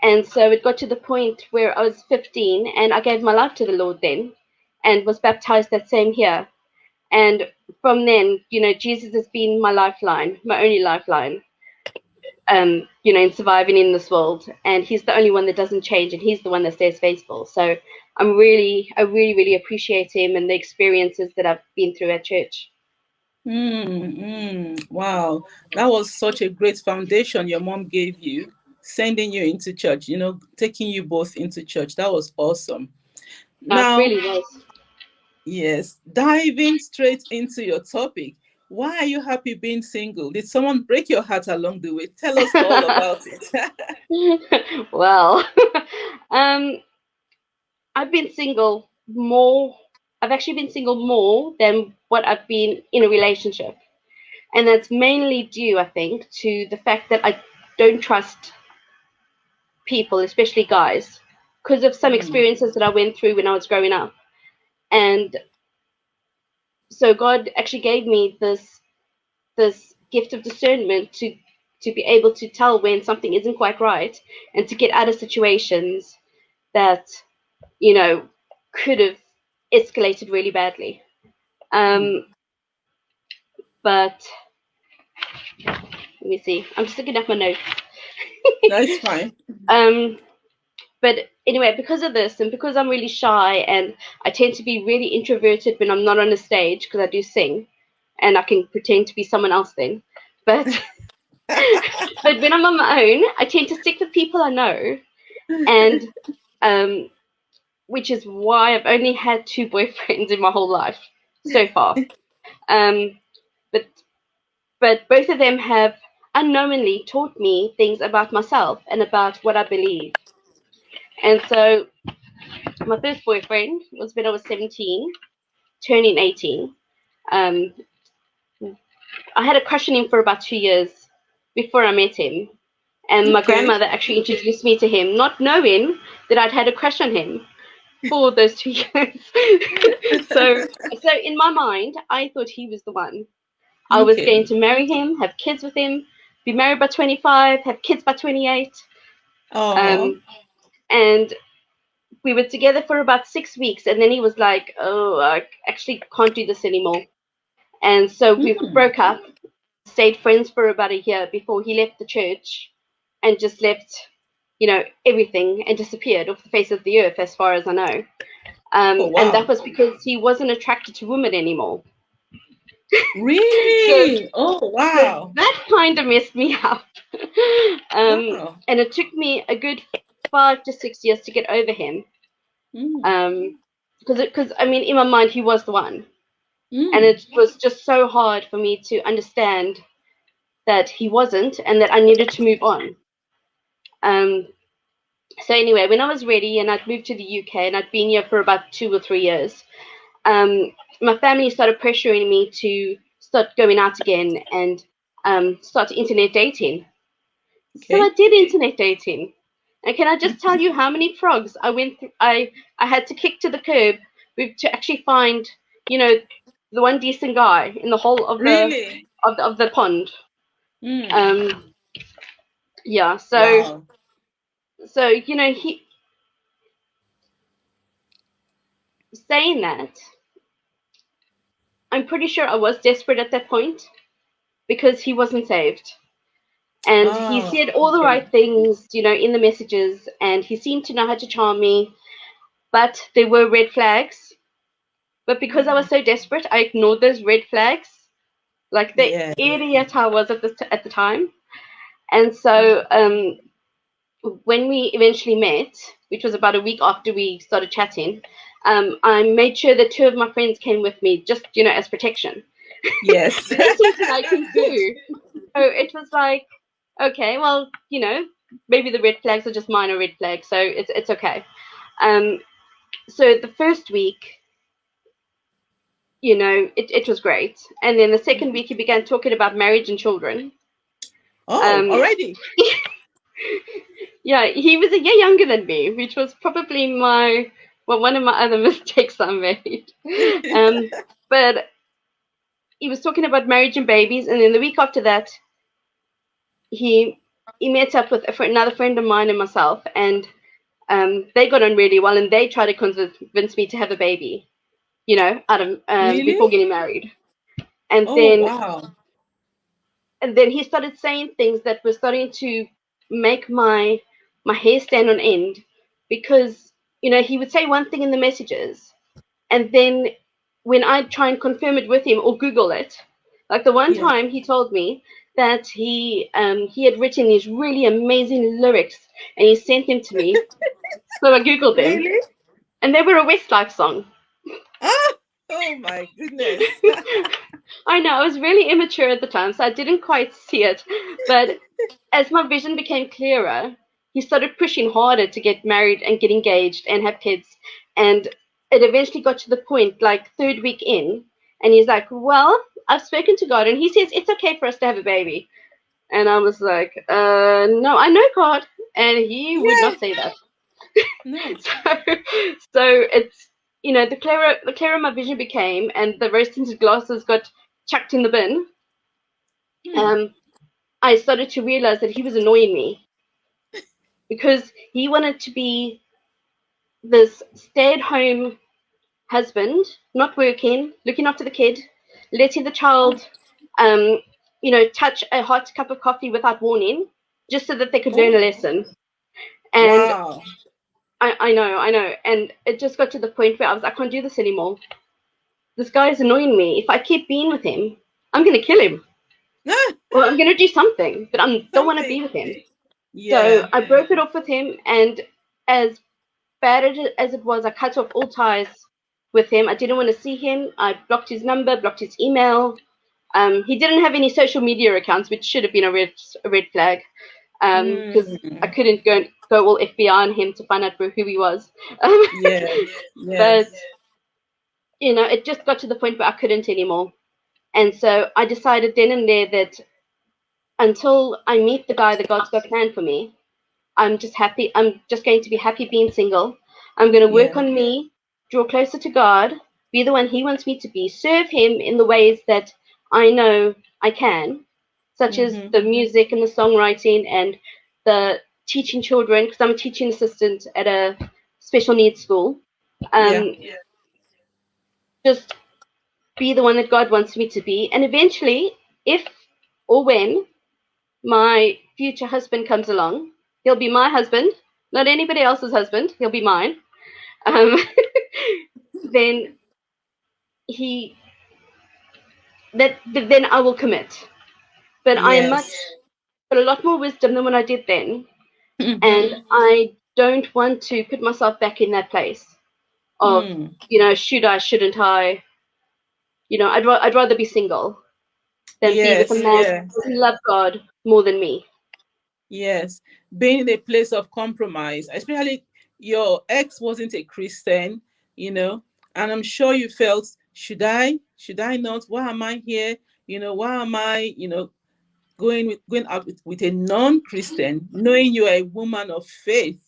And so it got to the point where I was 15 and I gave my life to the Lord then and was baptized that same year. And from then, Jesus has been my lifeline, my only lifeline, in surviving in this world. And he's the only one that doesn't change, and he's the one that stays faithful. So I really, really appreciate him and the experiences that I've been through at church. Wow, that was such a great foundation your mom gave you, sending you into church, taking you both into church. That was awesome. It Now, really was. yes, diving straight into your topic. Why are you happy being single? Did someone break your heart along the way? Tell us all about it. Well, um, I've been single more. I've actually been single more than what I've been in a relationship. And that's mainly due, I think, to the fact that I don't trust people, especially guys, because of some Mm, experiences that I went through when I was growing up. And so God actually gave me this gift of discernment to be able to tell when something isn't quite right, and to get out of situations that, you know, could have escalated really badly. But let me see. I'm just looking at my notes. That's fine. But anyway, because of this, and because I'm really shy, and I tend to be really introverted when I'm not on a stage, because I do sing, and I can pretend to be someone else then. But but when I'm on my own, I tend to stick with people I know, and which is why I've only had 2 boyfriends in my whole life so far. But both of them have unknowingly taught me things about myself and about what I believe. And so my first boyfriend was when I was 17, turning 18. Um, I had a crush on him for about 2 years before I met him. And my Okay. grandmother actually introduced me to him, not knowing that I'd had a crush on him for those 2 years. so in my mind, I thought he was the one. I was Okay. going to marry him, have kids with him, be married by 25, have kids by 28. Oh. And we were together for about 6 weeks, and then he was like, "Oh, I actually can't do this anymore." And so we broke up, stayed friends for about a year before he left the church and just left, you know, everything, and disappeared off the face of the earth, as far as I know. Oh, And wow. that was because he wasn't attracted to women anymore. So, Really? Oh, so wow. that kind of messed me up. Wow. And it took me a good 5 to 6 years to get over him. Mm. Because I mean, in my mind, he was the one. And Mm. it was just so hard for me to understand that he wasn't, and that I needed to move on. Um, so anyway, when I was ready and I'd moved to the UK and I'd been here for about 2 or 3 years, my family started pressuring me to start going out again and start internet dating. So I Okay. did internet dating. And can I just tell you how many frogs I went through? I had to kick to the curb to actually find, you know, the one decent guy in the whole of Really? the pond. Mm. Um, yeah. Wow. So you know, he saying that, I'm pretty sure I was desperate at that point because he wasn't saved. And he Oh, said all the okay. right things, you know, in the messages, and he seemed to know how to charm me, but there were red flags. But because I was so desperate, I ignored those red flags, like the Yeah. idiot I was at the time. And so when we eventually met, which was about a week after we started chatting, I made sure that 2 of my friends came with me, just, you know, as protection. Yes. But they seemed to like That's him good. too. So it was like, okay, well, you know, maybe the red flags are just minor red flags, so it's okay. Um, so the first week, you know, it was great, and then the second week he began talking about marriage and children. Oh, Um, already? yeah, he was a year younger than me, which was probably one of my other mistakes I made. Um, but he was talking about marriage and babies, and then the week after that, he he met up with another friend of mine and myself, and they got on really well, and they tried to convince me to have a baby, you know, out of Really? before getting married. And Oh, then wow. he started saying things that were starting to make my hair stand on end, because you know he would say one thing in the messages, and then when I try and confirm it with him or Google it, like the one Yeah. time he told me that he had written these really amazing lyrics and he sent them to me, so I Googled them, Really? and they were a Westlife song. Ah, oh my goodness. I know, I was really immature at the time, so I didn't quite see it. But as my vision became clearer, he started pushing harder to get married and get engaged and have kids. And it eventually got to the point, like 3rd week in, and he's like, "Well, I've spoken to God, and He says it's okay for us to have a baby." And I was like, no, I know God, and He would Yeah. not say that. No. So, so the clearer my vision became, and the rose-tinted glasses got chucked in the bin. I started to realize that he was annoying me because he wanted to be this stay-at-home husband, not working, looking after the kid, letting the child, touch a hot cup of coffee without warning, just so that they could learn a lesson. And Wow. I know. And it just got to the point where I can't do this anymore. This guy is annoying me. If I keep being with him, I'm going to kill him. Or I'm going to do something, but I don't want to be with him. Yeah. So I broke it off with him, and as bad as it was, I cut off all ties with him. I didn't want to see him. I blocked his number, blocked his email. He didn't have any social media accounts, which should have been a red flag, because I couldn't go all FBI on him to find out who he was. Yes. But it just got to the point where I couldn't anymore, and so I decided then and there that until I meet the guy that God's got planned for me, I'm just happy. I'm just going to be happy being single. I'm going to work on me, draw closer to God, be the one He wants me to be, serve Him in the ways that I know I can, such as the music and the songwriting and the teaching children, because I'm a teaching assistant at a special needs school. Just be the one that God wants me to be. And eventually, if or when my future husband comes along, he'll be my husband, not anybody else's husband. He'll be mine. Then then I will commit. But I am got a lot more wisdom than what I did then, and I don't want to put myself back in that place of should I, shouldn't I? I'd rather be single than be with a man who loves God more than me. Yes, being in a place of compromise, especially your ex wasn't a Christian, and I'm sure you felt, should I not? Why am I here? Why am I, going out with a non-Christian, knowing you are a woman of faith?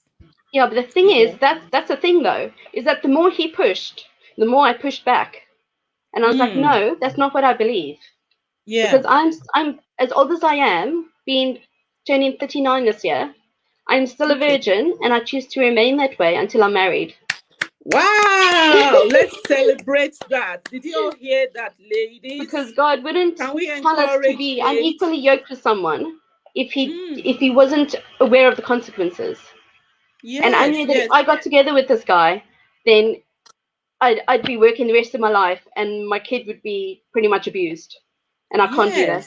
Yeah, but the thing is, that's the thing though, is that the more he pushed, the more I pushed back. And I was like, no, that's not what I believe. Yeah. Because I'm as old as I am, turning 39 this year, I'm still a virgin, and I choose to remain that way until I'm married. Wow! Let's celebrate that. Did you all hear that, ladies? Because God wouldn't tell us to be unequally yoked with someone if he wasn't aware of the consequences. Yes, and I knew that if I got together with this guy, then I'd be working the rest of my life, and my kid would be pretty much abused, and I can't do that.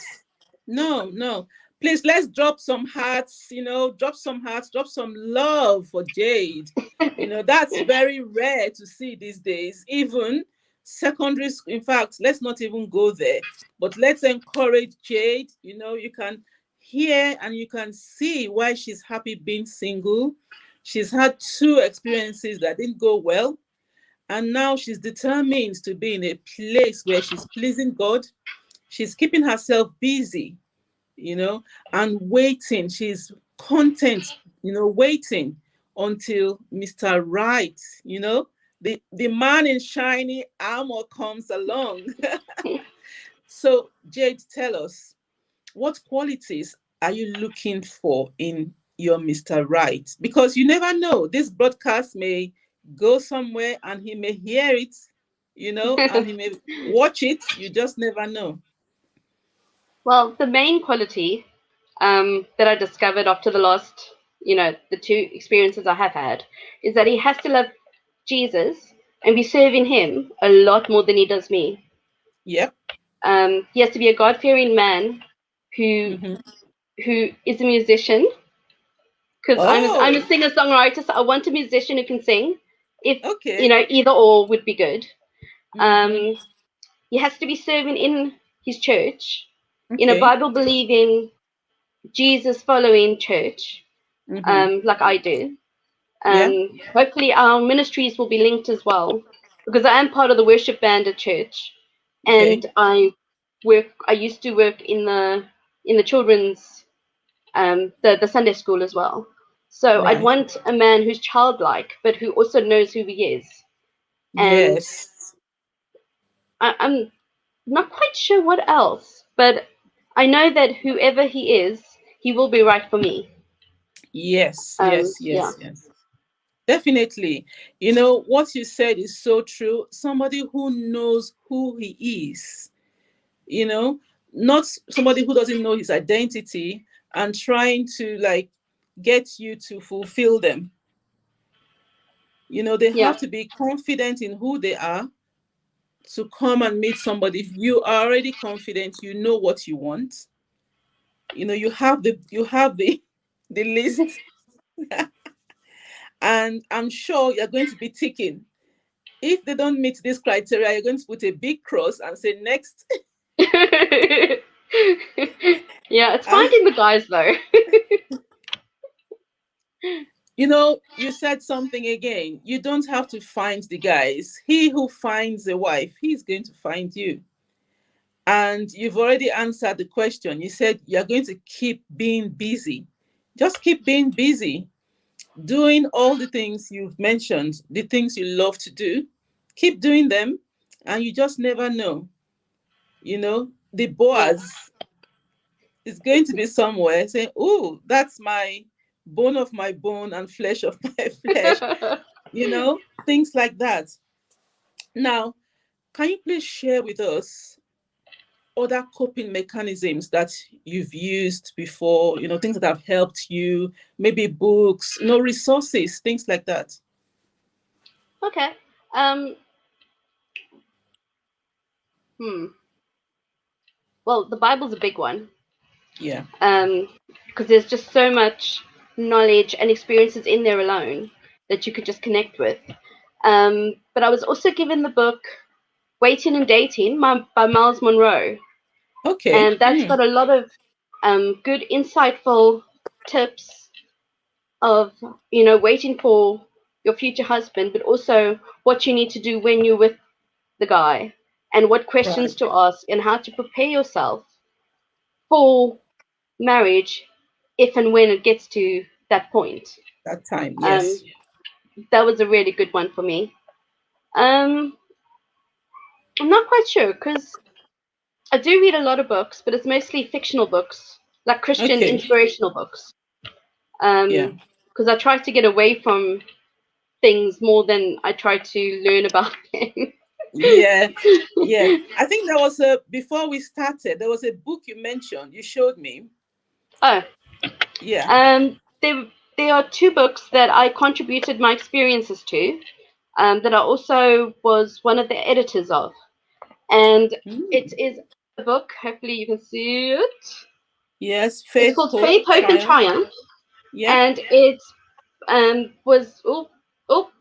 No. Please, let's drop some hearts, drop some love for Jade. That's very rare to see these days. Even secondary school, in fact, let's not even go there, but let's encourage Jade. You can hear and you can see why she's happy being single. She's had 2 experiences that didn't go well, and now she's determined to be in a place where she's pleasing God. She's keeping herself busy, and waiting. She's content, waiting until Mr. Right, the man in shiny armor comes along. So, Jade, tell us, what qualities are you looking for in your Mr. Right? Because you never know. This broadcast may go somewhere and he may hear it, and he may watch it. You just never know. Well, the main quality that I discovered after the last, the 2 experiences I have had, is that he has to love Jesus and be serving him a lot more than he does me. Yep. He has to be a God-fearing man who is a musician, because I'm a singer-songwriter, so I want a musician who can sing. Either or would be good. He has to be serving in his church, in a Bible-believing, Jesus-following church, like I do. Hopefully our ministries will be linked as well, because I am part of the worship band at church, and I used to work in the children's the Sunday school as well. So I'd want a man who's childlike, but who also knows who he is. And Yes. I'm not quite sure what else, but I know that whoever he is, he will be right for me. Yes, yes, Yeah, yes, yes. Definitely. You know, what you said is so true. Somebody who knows who he is, you know, not somebody who doesn't know his identity and trying to like get you to fulfill them. You know, they yeah, have to be confident in who they are to come and meet somebody. If you are already confident, you know what you want. You know, you have the the list, and I'm sure you're going to be ticking. If they don't meet this criteria, you're going to put a big cross and say next. yeah. It's And finding the guys though. you know, you said something again. You don't have to find the guys. He who finds a wife, he's going to find you. And you've already answered the question. You said you're going to keep being busy. Just keep being busy, doing all the things you've mentioned, the things you love to do. Keep doing them, and you just never know. You know, the Yeah. Boaz is going to be somewhere saying, "Oh, that's my bone and flesh of my flesh." You know, things like that. Now, can you please share with us other coping mechanisms that you've used before, you know, things that have helped you, maybe books, you know, resources, things like that? Okay. Um. Hmm. Well, the Bible's a big one. Yeah. Because there's just so much knowledge and experiences in there alone that you could just connect with. But I was also given the book Waiting and Dating by Miles Monroe, Okay. and that's Hmm. got a lot of good, insightful tips of waiting for your future husband, but also what you need to do when you're with the guy, and what questions Right. to ask, and how to prepare yourself for marriage if and when it gets to that point. That time. Um, Yes. that was a really good one for me. Um, I'm not quite sure because I do read a lot of books, but it's mostly fictional books, like Christian Okay. inspirational books. Yeah. Because I try to get away from things more than I try to learn about them. Yeah. Yeah. I think there was a, before we started, there was a book you mentioned, you showed me. Oh, Yeah. there are two books that I contributed my experiences to, that I also was one of the editors of. And it Hmm. is a book. Hopefully, you can see it. Yes. It's Faith, called Hope, Faith, Hope, and Triumph. Triumph, Yeah. and it was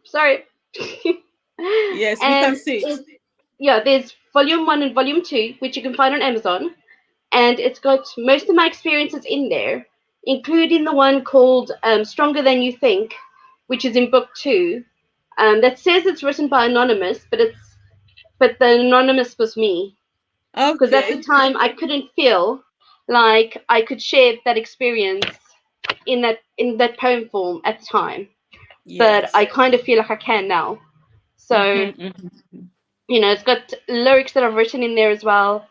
sorry, Yes, we can and see it. it, yeah, there's volume 1 and volume 2, which you can find on Amazon, and it's got most of my experiences in there, including the one called Stronger Than You Think, which is in book 2. That says it's written by anonymous, but the anonymous was me, because at the Okay. time I couldn't feel like I could share that experience in that poem form at the time, but I Yes. kind of feel like I can now. So Mm-hmm, mm-hmm. it's got lyrics that I've written in there as well,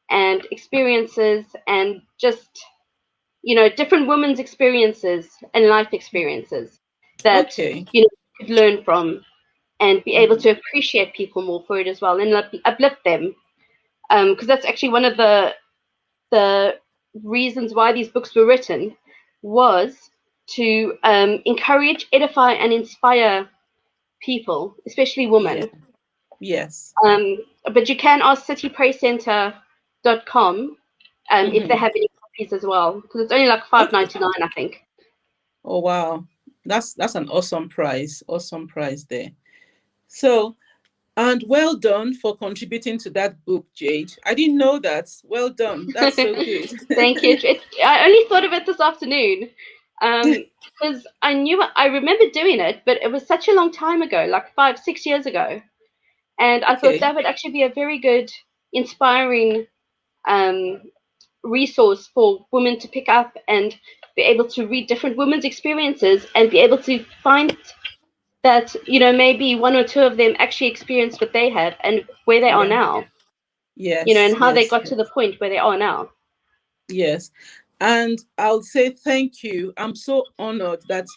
and experiences, and just different women's experiences and life experiences that Okay. you could learn from and be able Mm. to appreciate people more for it as well, and uplift them, because that's actually one of the reasons why these books were written, was to encourage, edify, and inspire people, especially Yeah. women. Yes. But you can ask citypraycenter.com if they Mm-hmm. have any copies as well, because it's only like Okay. $5.99, I think. Oh wow. That's an awesome price. Awesome price there. So, and well done for contributing to that book, Jade. I didn't know that. Well done. That's so good. Thank you. I only thought of it this afternoon, because I remember doing it, but it was such a long time ago, like 5, 6 years ago. And I thought Okay. that would actually be a very good, inspiring um, resource for women to pick up and be able to read different women's experiences and be able to find that, you know, maybe one or two of them actually experienced what they had and where they are Yeah. now, you know, Yes. and how they Yes. got to the point where they are now. Yes. And I'll say thank you. I'm so honored that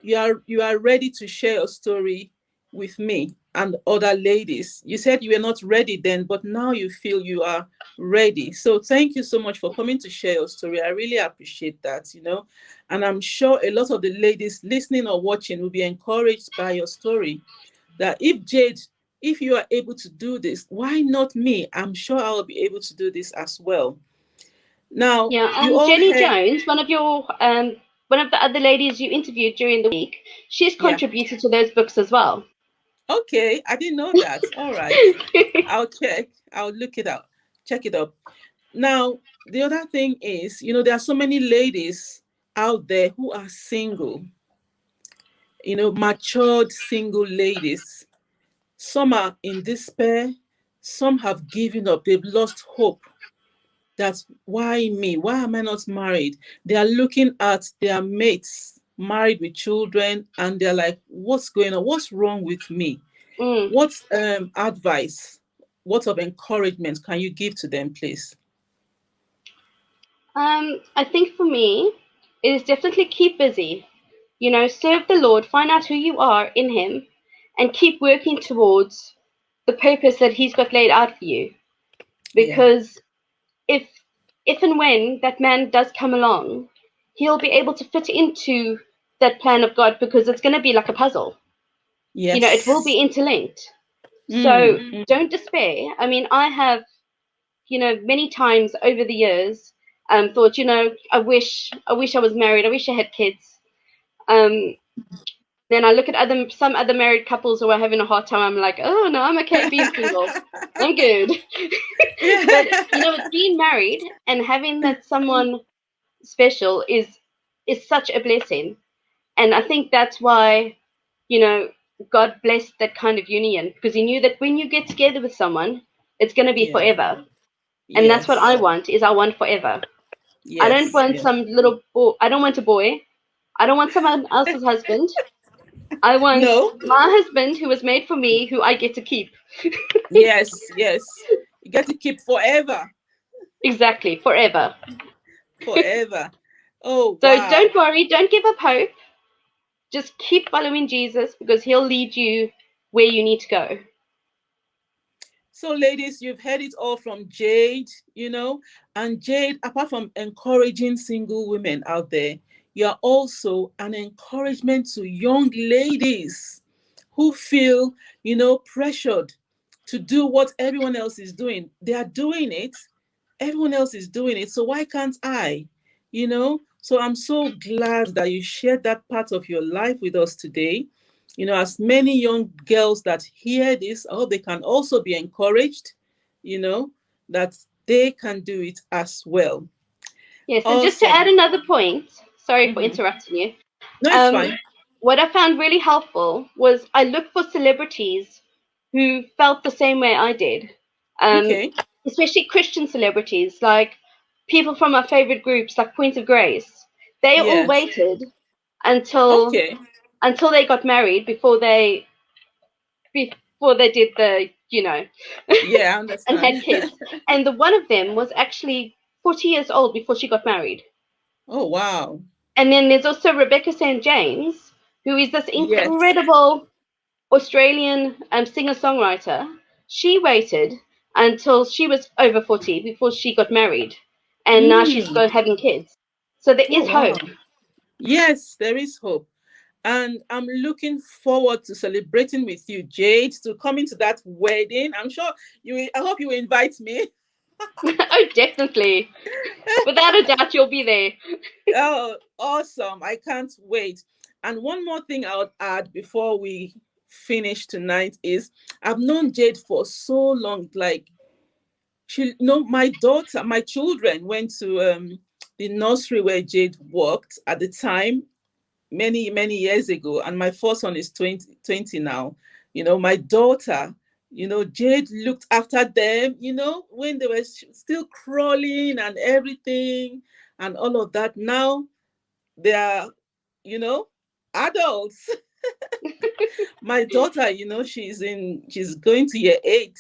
you are ready to share your story with me and other ladies. You said you were not ready then, but now you feel you are ready. So thank you so much for coming to share your story. I really appreciate that. And I'm sure a lot of the ladies listening or watching will be encouraged by your story. That if Jade, if you are able to do this, why not me? I'm sure I'll be able to do this as well. Now, Yeah, you all Jenny heard, Jones, one of the other ladies you interviewed during the week, she's yeah. contributed to those books as well. Okay, I didn't know that. All right. I'll check. I'll look it up. Check it up. Now, the other thing is, there are so many ladies out there who are single, matured single ladies. Some are in despair, some have given up, they've lost hope. That's why me? Why am I not married? They are looking at their mates married with children and they're like, what's going on? What's wrong with me? Mm. What advice, what of encouragement can you give to them, please? I think for me, it is definitely keep busy. You know, serve the Lord, find out who you are in Him, and keep working towards the purpose that He's got laid out for you. Yeah. Because if if and when that man does come along, he'll be able to fit into that plan of God because it's going to be like a puzzle. You know, it will Yes. be interlinked. So Mm. don't despair. I mean, I have, you know, many times over the years, thought, you know, I wish I was married. I wish I had kids. Um, then I look at some other married couples who are having a hard time. I'm like, oh no, I'm okay being single. I'm good. But you know, being married and having that someone special is such a blessing, and I think that's why, you know, God blessed that kind of union because He knew that when you get together with someone, it's going to be Yeah. forever, and that's what I Yes. want. Is I want forever. I don't Yes. want Yes. some little boy. I don't want a boy. I don't want someone else's husband. I want No. my husband who was made for me, who I get to keep. Yes. Yes. You get to keep forever. Exactly, forever. Forever. Oh, So wow. don't worry, don't give up hope. Just keep following Jesus because He'll lead you where you need to go. So, ladies, you've heard it all from Jade. And Jade, apart from encouraging single women out there, you're also an encouragement to young ladies who feel, pressured to do what everyone else is doing. They are doing it, everyone else is doing it. So, why can't I? So I'm so glad that you shared that part of your life with us today. As many young girls that hear this, I hope they can also be encouraged, you know, that they can do it as well. Yes, and just to Awesome. add another point, sorry for Hmm. interrupting you. No, it's Um, fine. what I found really helpful was I looked for celebrities who felt the same way I did, um, Okay. especially Christian celebrities, like people from our favorite groups, like Point of Grace. They all Yes. waited until Okay. they got married before they did the, you know, Yeah, I and understand. had kids. And the one of them was actually 40 years old before she got married. Oh, wow. And then there's also Rebecca St. James, who is this Yes. incredible Australian singer-songwriter. She waited until she was over 40 before she got married. And now she's Mm. got having kids. So there Oh, is hope. wow. Yes, there is hope. And I'm looking forward to celebrating with you, Jade, to coming to that wedding. I'm sure I hope you will invite me. Oh, definitely. Without a doubt, you'll be there. Oh, awesome. I can't wait. And one more thing I would add before we finish tonight is I've known Jade for so long. Like, my daughter, my children went to the nursery where Jade worked at the time many, many years ago. And my first one is 20 now. My daughter, Jade looked after them, when they were still crawling and everything and all of that. Now they are, adults. My daughter, she's going to year 8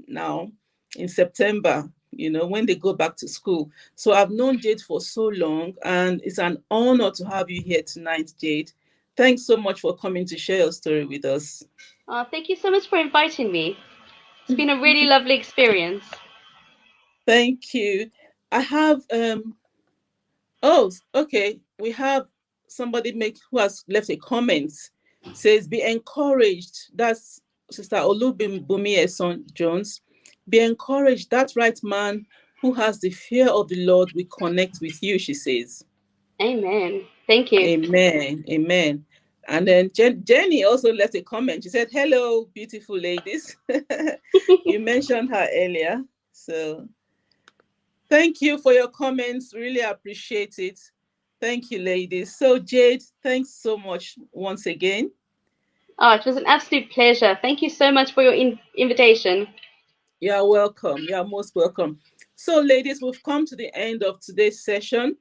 now in September, when they go back to school. So I've known Jade for so long, and it's an honor to have you here tonight, Jade. Thanks so much for coming to share your story with us. Thank you so much for inviting me. It's been a really lovely experience. Thank you. I have oh, okay. We have somebody who has left a comment. Says, be encouraged. That's Sister Olubumi son Jones. Be encouraged. That right man who has the fear of the Lord will connect with you, she says. Amen. Thank you. Amen. Amen. And then Jenny also left a comment. She said, hello, beautiful ladies. You mentioned her earlier. So thank you for your comments. Really appreciate it. Thank you, ladies. So, Jade, thanks so much once again. Oh, it was an absolute pleasure. Thank you so much for your invitation. You're welcome. You're most welcome. So, ladies, we've come to the end of today's session.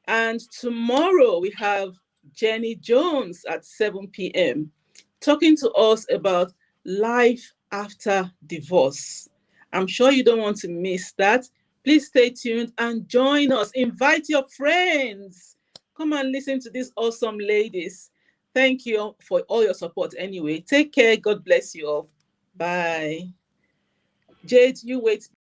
And tomorrow we have Jenny Jones at 7 p.m. talking to us about life after divorce. I'm sure you don't want to miss that. Please stay tuned and join us. Invite your friends. Come and listen to these awesome ladies. Thank you for all your support anyway. Take care. God bless you all. Bye. Jade, you wait.